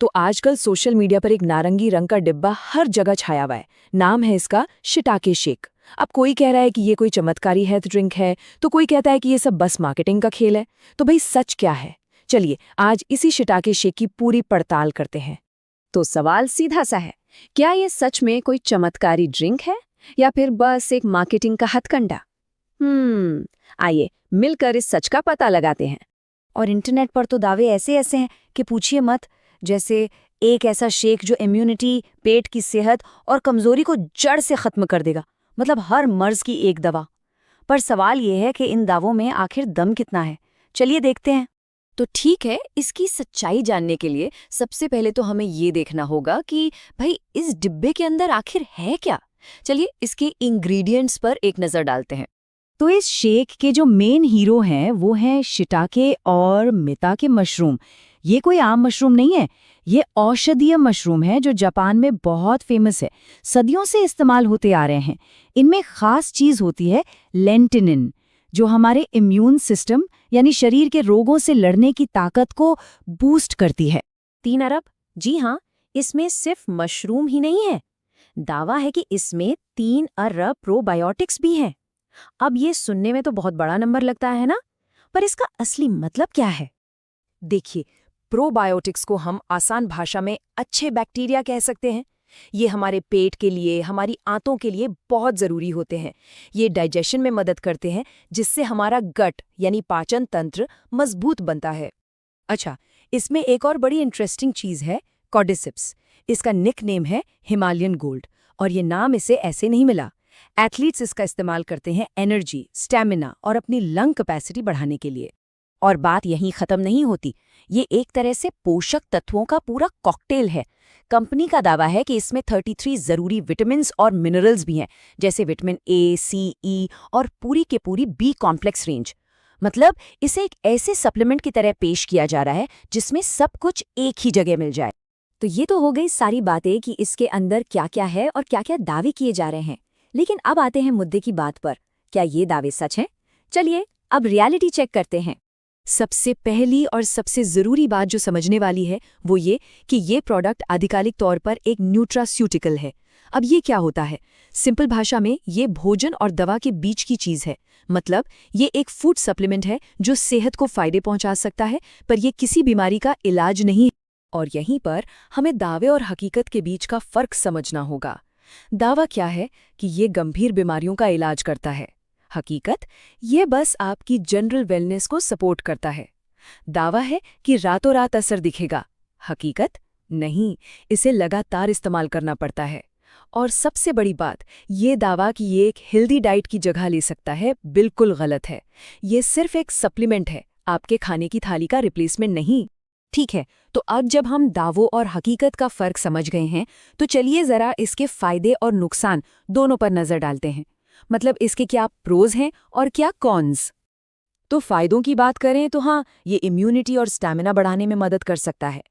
तो आजकल social media पर एक नारंगी रंग का डिब्बा हर जगह छाया हुआ है। नाम है इसका शिटाके शेक। अब कोई कह रहा है कि ये कोई चमत्कारी हेल्थ ड्रिंक है, तो कोई कहता है कि ये सब बस मार्केटिंग का खेल है। तो भाई सच क्या है? चलिए आज इसी शिटाके शेक की पूरी पड़ताल करते हैं। तो सवाल सीधा सा है, क्या ये सच में कोई चमत्कारी ड्रिंक है या फिर बस एक मार्केटिंग का हथकंडा? आइए मिलकर इस सच का पता लगाते हैं। और इंटरनेट पर तो दावे ऐसे ऐसे हैं कि पूछिए मत, जैसे एक ऐसा शेक जो इम्यूनिटी, पेट की सेहत और कमजोरी को जड़ से खत्म कर देगा, मतलब हर मर्ज की एक दवा। पर सवाल ये है कि इन दावों में आखिर दम कितना है। चलिए देखते हैं। तो ठीक है, इसकी सच्चाई जानने के लिए सबसे पहले तो हमें ये देखना होगा कि भाई इस डिब्बे के अंदर आखिर है क्या। चलिए इसके इंग्रेडिएंट्स पर एक नज़र डालते हैं। तो इस शेक के जो मेन हीरो हैं वो हैं शिटाके और मिताके मशरूम। ये कोई आम मशरूम नहीं है, ये औषधीय मशरूम है जो जापान में बहुत फेमस है। सदियों से इस्तेमाल होते आ रहे हैं। इनमें खास चीज होती है लेंटिनिन, जो हमारे इम्यून सिस्टम यानी शरीर के रोगों से लड़ने की ताकत को बूस्ट करती है। 3 अरब? जी हाँ, इसमें सिर्फ मशरूम ही नहीं है, दावा है कि इसमें 3 अरब प्रोबायोटिक्स भी हैं। अब ये सुनने में तो बहुत बड़ा नंबर लगता है ना, पर इसका असली मतलब क्या है? देखिए, प्रोबायोटिक्स को हम आसान भाषा में अच्छे बैक्टीरिया कह सकते हैं। ये हमारे पेट के लिए, हमारी आंतों के लिए बहुत ज़रूरी होते हैं। ये डाइजेशन में मदद करते हैं, जिससे हमारा गट यानी पाचन तंत्र मजबूत बनता है। अच्छा, इसमें एक और बड़ी इंटरेस्टिंग चीज़ है, कॉर्डिसिप्स। इसका निक नेम है हिमालयन गोल्ड, और ये नाम इसे ऐसे नहीं मिला। एथलीट्स इसका इस्तेमाल करते हैं एनर्जी, स्टैमिना और अपनी लंग कैपेसिटी बढ़ाने के लिए। और बात यहीं खत्म नहीं होती, ये एक तरह से पोषक तत्वों का पूरा कॉकटेल है। कंपनी का दावा है कि इसमें 33 जरूरी विटामिन और मिनरल्स भी हैं, जैसे विटामिन ए, सी, ई और पूरी के पूरी बी कॉम्प्लेक्स रेंज। मतलब इसे एक ऐसे सप्लीमेंट की तरह पेश किया जा रहा है जिसमें सब कुछ एक ही जगह मिल जाए। तो ये तो हो गई सारी बातें कि इसके अंदर क्या क्या है और क्या क्या दावे किए जा रहे हैं। लेकिन अब आते हैं मुद्दे की बात पर, क्या ये दावे सच हैं? चलिए अब रियलिटी चेक करते हैं। सबसे पहली और सबसे ज़रूरी बात जो समझने वाली है वो ये कि ये प्रोडक्ट आधिकारिक तौर पर एक न्यूट्रास्यूटिकल है। अब ये क्या होता है? सिंपल भाषा में ये भोजन और दवा के बीच की चीज़ है। मतलब ये एक फूड सप्लीमेंट है जो सेहत को फायदे पहुंचा सकता है, पर ये किसी बीमारी का इलाज नहीं है। और यहीं पर हमें दावे और हकीकत के बीच का फ़र्क समझना होगा। दावा क्या है कि ये गंभीर बीमारियों का इलाज करता है। हकीकत ये बस आपकी जनरल वेलनेस को सपोर्ट करता है। दावा है कि रातों रात असर दिखेगा। हकीकत नहीं, इसे लगातार इस्तेमाल करना पड़ता है। और सबसे बड़ी बात, ये दावा कि ये एक हेल्दी डाइट की जगह ले सकता है, बिल्कुल गलत है। ये सिर्फ एक सप्लीमेंट है, आपके खाने की थाली का रिप्लेसमेंट नहीं। ठीक है, तो अब जब हम दावों और हकीकत का फ़र्क समझ गए हैं, तो चलिए ज़रा इसके फ़ायदे और नुकसान दोनों पर नज़र डालते हैं। मतलब इसके क्या प्रोज हैं और क्या कॉन्स। तो फायदों की बात करें तो हाँ, ये इम्यूनिटी और स्टैमिना बढ़ाने में मदद कर सकता है।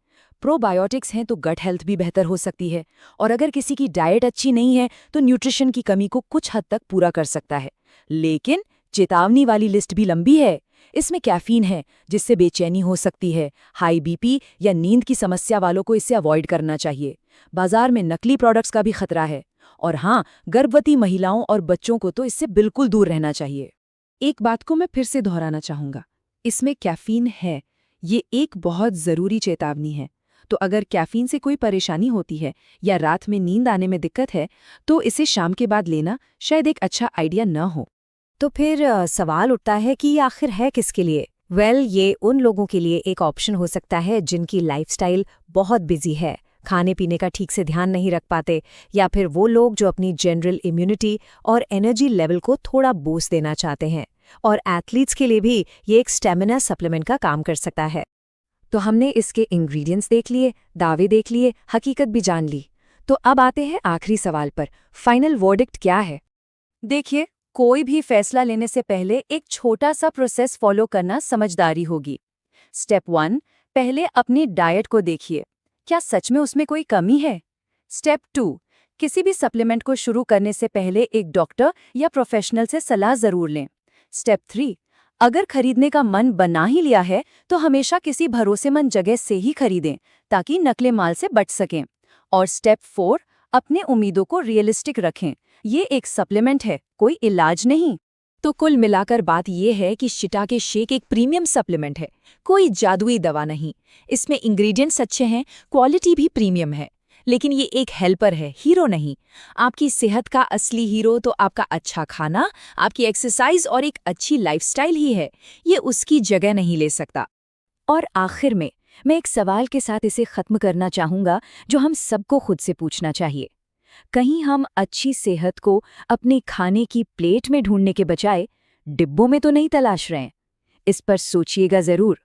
प्रोबायोटिक्स हैं तो गट हेल्थ भी बेहतर हो सकती है, और अगर किसी की डाइट अच्छी नहीं है तो न्यूट्रिशन की कमी को कुछ हद तक पूरा कर सकता है। लेकिन चेतावनी वाली लिस्ट भी लंबी है। इसमें कैफीन है जिससे बेचैनी हो सकती है। हाई बीपी या नींद की समस्या वालों को इसे अवॉइड करना चाहिए। बाजार में नकली प्रोडक्ट्स का भी खतरा है। और हाँ, गर्भवती महिलाओं और बच्चों को तो इससे बिल्कुल दूर रहना चाहिए। एक बात को मैं फिर से दोहराना चाहूँगा, इसमें कैफीन है, ये एक बहुत ज़रूरी चेतावनी है। तो अगर कैफीन से कोई परेशानी होती है या रात में नींद आने में दिक्कत है, तो इसे शाम के बाद लेना शायद एक अच्छा आइडिया न हो। तो फिर सवाल उठता है कि ये आखिर है किसके लिए? ये उन लोगों के लिए एक ऑप्शन हो सकता है जिनकी लाइफस्टाइल बहुत बिजी है, खाने पीने का ठीक से ध्यान नहीं रख पाते, या फिर वो लोग जो अपनी जनरल इम्यूनिटी और एनर्जी लेवल को थोड़ा बूस्ट देना चाहते हैं। और एथलीट्स के लिए भी ये एक स्टेमिना सप्लीमेंट का काम कर सकता है। तो हमने इसके इंग्रेडिएंट्स देख लिए, दावे देख लिए, हकीकत भी जान ली। तो अब आते हैं आखिरी सवाल पर, फाइनल वर्डिक्ट क्या है? देखिए, कोई भी फैसला लेने से पहले एक छोटा सा प्रोसेस फॉलो करना समझदारी होगी। स्टेप 1, पहले अपनी डाइट को देखिए, क्या सच में उसमें कोई कमी है? स्टेप 2, किसी भी सप्लीमेंट को शुरू करने से पहले एक डॉक्टर या प्रोफेशनल से सलाह जरूर लें। स्टेप 3, अगर खरीदने का मन बना ही लिया है तो हमेशा किसी भरोसेमंद जगह से ही खरीदें ताकि नकली माल से बच सकें। और स्टेप 4, अपने उम्मीदों को रियलिस्टिक रखें। ये एक सप्लीमेंट है, कोई इलाज नहीं। तो कुल मिलाकर बात यह है कि शिटाके शेक एक प्रीमियम सप्लीमेंट है, कोई जादुई दवा नहीं। इसमें इंग्रेडिएंट्स अच्छे हैं, क्वालिटी भी प्रीमियम है, लेकिन ये एक हेल्पर है, हीरो नहीं। आपकी सेहत का असली हीरो तो आपका अच्छा खाना, आपकी एक्सरसाइज और एक अच्छी लाइफस्टाइल ही है। ये उसकी जगह नहीं ले सकता। और आखिर में मैं एक सवाल के साथ इसे खत्म करना चाहूंगा जो हम सबको खुद से पूछना चाहिए। कहीं हम अच्छी सेहत को अपने खाने की प्लेट में ढूंढने के बजाय डिब्बों में तो नहीं तलाश रहे हैं? इस पर सोचिएगा जरूर।